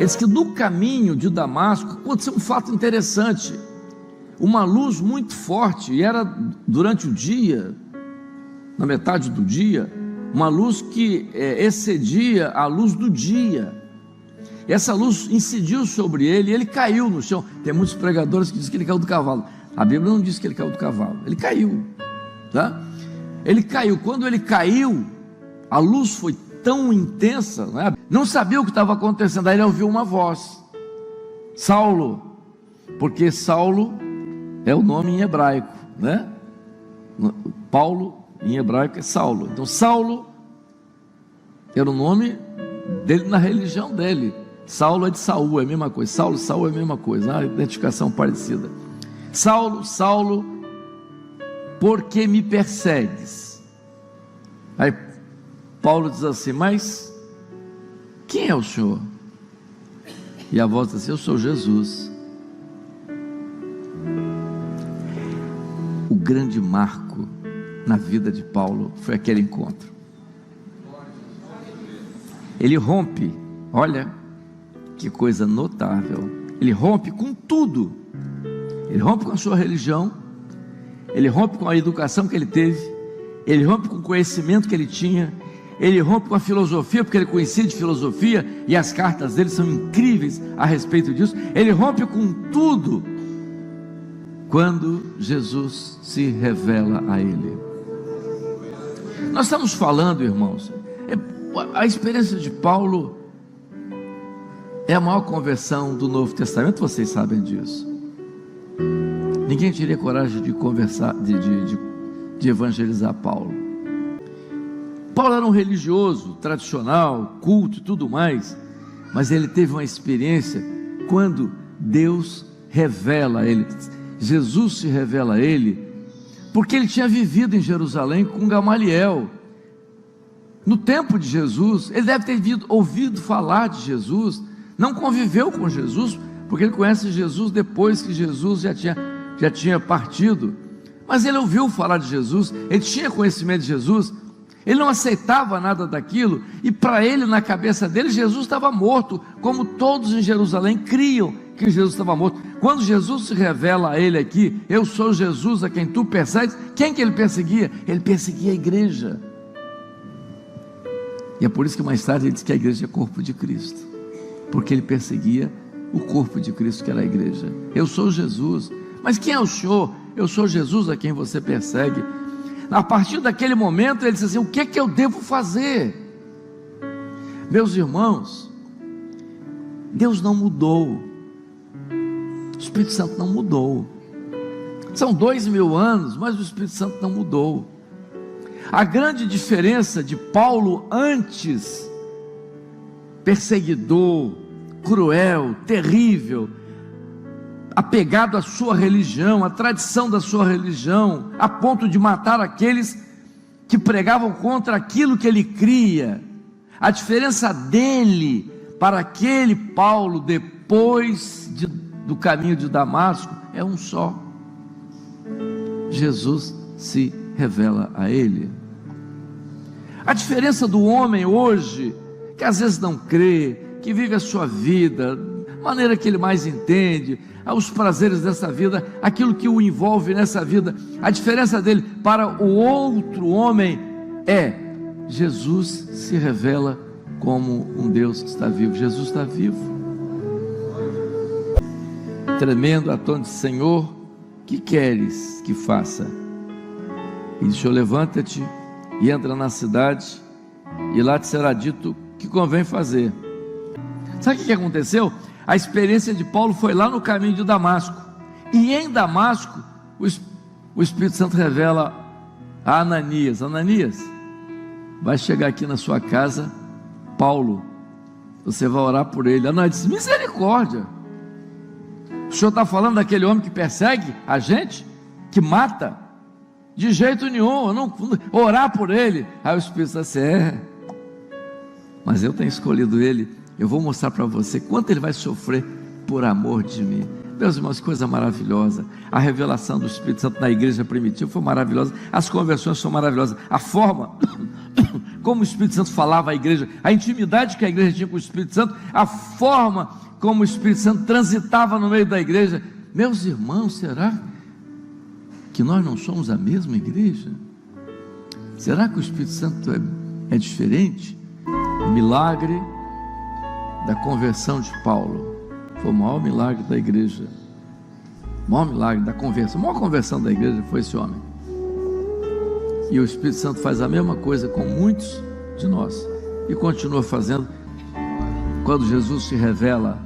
Diz que no caminho de Damasco aconteceu um fato interessante, uma luz muito forte, e era durante o dia, na metade do dia, uma luz que excedia a luz do dia. Essa luz incidiu sobre ele e ele caiu no chão. Tem muitos pregadores que dizem que ele caiu do cavalo. A Bíblia não diz que ele caiu do cavalo, ele caiu, tá? Ele caiu. Quando ele caiu, a luz foi tão intensa, né? Não sabia o que estava acontecendo. Aí ele ouviu uma voz: Saulo, porque Saulo é o nome em hebraico, né? Paulo em hebraico é Saulo. Então Saulo era o nome dele na religião dele. Saulo é de Saul, é a mesma coisa. Saulo e Saul é a mesma coisa, uma identificação parecida. Saulo, Saulo, por que me persegues? Aí Paulo diz assim: mas quem é o Senhor? E a voz diz assim: eu sou Jesus. O grande marco na vida de Paulo foi aquele encontro. Ele rompe, olha que coisa notável, ele rompe com tudo. Ele rompe com a sua religião, ele rompe com a educação que ele teve, ele rompe com o conhecimento que ele tinha, ele rompe com a filosofia, porque ele conhecia de filosofia, e as cartas dele são incríveis a respeito disso. Ele rompe com tudo quando Jesus se revela a ele. Nós estamos falando, irmãos, a experiência de Paulo é a maior conversão do Novo Testamento, vocês sabem disso. Ninguém teria coragem de conversar, de evangelizar Paulo. Paulo era um religioso, tradicional, culto e tudo mais, mas ele teve uma experiência quando Deus revela a ele. Jesus se revela a ele, porque ele tinha vivido em Jerusalém com Gamaliel. No tempo de Jesus, ele deve ter ouvido falar de Jesus, não conviveu com Jesus, porque ele conhece Jesus depois que Jesus já tinha partido, mas ele ouviu falar de Jesus, ele tinha conhecimento de Jesus, ele não aceitava nada daquilo, e para ele, na cabeça dele, Jesus estava morto, como todos em Jerusalém criam que Jesus estava morto. Quando Jesus se revela a ele aqui: eu sou Jesus a quem tu persegues, quem que ele perseguia? Ele perseguia a igreja, e é por isso que mais tarde ele diz que a igreja é corpo de Cristo, porque ele perseguia o corpo de Cristo, que era a igreja. Eu sou Jesus. Mas quem é o Senhor? Eu sou Jesus a quem você persegue. A partir daquele momento ele disse assim: o que é que eu devo fazer? Meus irmãos, Deus não mudou, o Espírito Santo não mudou. São 2000 anos, mas o Espírito Santo não mudou. A grande diferença de Paulo antes, perseguidor, cruel, terrível, apegado à sua religião, à tradição da sua religião, a ponto de matar aqueles que pregavam contra aquilo que ele cria. A diferença dele para aquele Paulo depois do caminho de Damasco é um só: Jesus se revela a ele. A diferença do homem hoje, que às vezes não crê, que vive a sua vida, maneira que ele mais entende, os prazeres dessa vida, aquilo que o envolve nessa vida, a diferença dele para o outro homem é: Jesus se revela como um Deus que está vivo. Jesus está vivo. Tremendo, atônito: Senhor, que queres que faça? E disse: levanta-te e entra na cidade, e lá te será dito o que convém fazer. Sabe o que aconteceu? A experiência de Paulo foi lá no caminho de Damasco, e em Damasco o Espírito Santo revela a Ananias: Ananias, vai chegar aqui na sua casa Paulo, você vai orar por ele. Ananias disse: misericórdia, o senhor está falando daquele homem que persegue a gente, que mata? De jeito nenhum, eu não orar por ele. Aí o Espírito Santo disse: mas eu tenho escolhido ele, eu vou mostrar para você quanto ele vai sofrer por amor de mim. Meus irmãos, que coisa maravilhosa. A revelação do Espírito Santo na igreja primitiva foi maravilhosa, as conversões são maravilhosas, a forma como o Espírito Santo falava à igreja, a intimidade que a igreja tinha com o Espírito Santo, a forma como o Espírito Santo transitava no meio da igreja. Meus irmãos, será que nós não somos a mesma igreja? Será que o Espírito Santo é diferente? O milagre da conversão de Paulo foi o maior milagre da igreja, o maior milagre da conversão, a maior conversão da igreja foi esse homem. E o Espírito Santo faz a mesma coisa com muitos de nós, e continua fazendo. Quando Jesus se revela,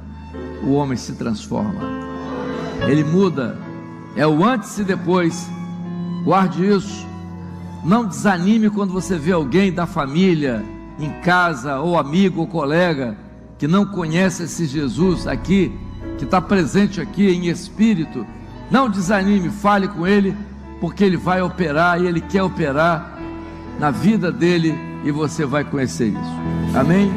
o homem se transforma, ele muda, é o antes e depois. Guarde isso, não desanime quando você vê alguém da família, em casa, ou amigo ou colega, que não conhece esse Jesus aqui, que está presente aqui em espírito. Não desanime, fale com ele, porque ele vai operar, e ele quer operar na vida dele, e você vai conhecer isso. Amém?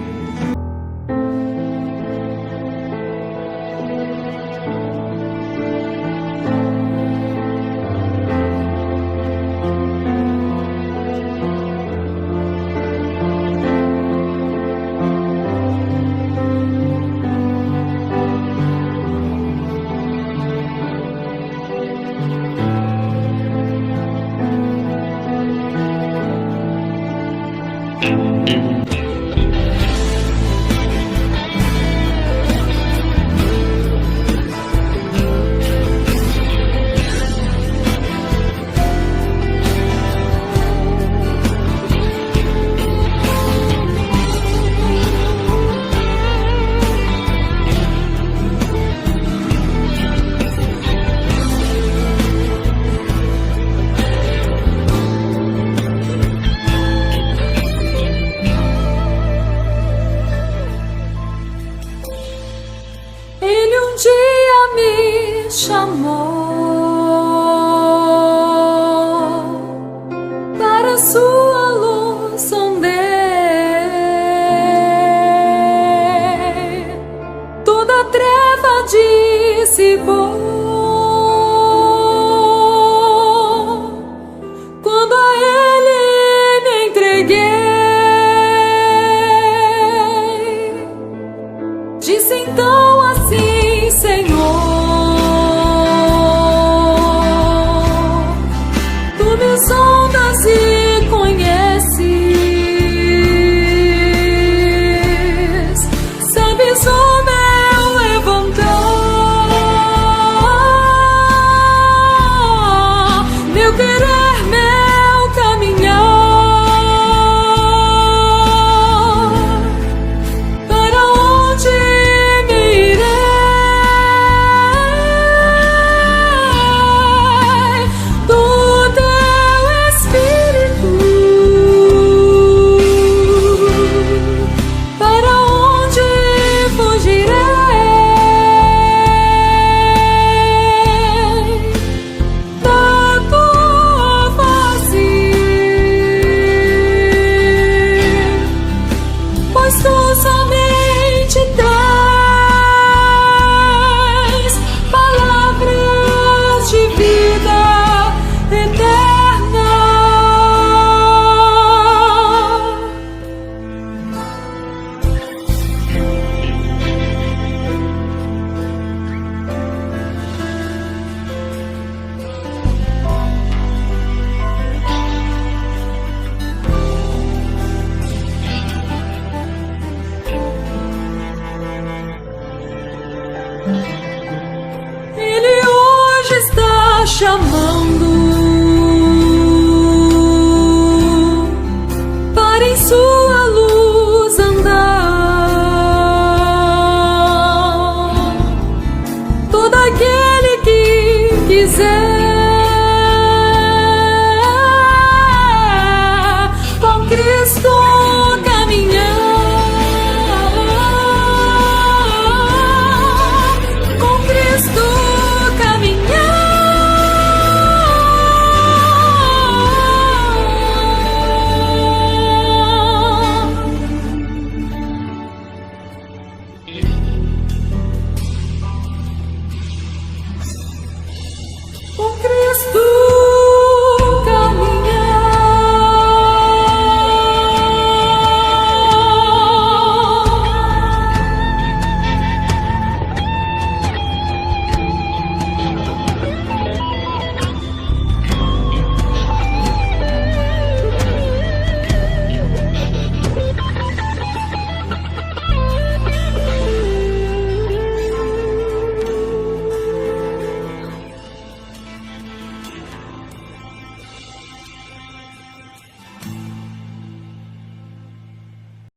Chamando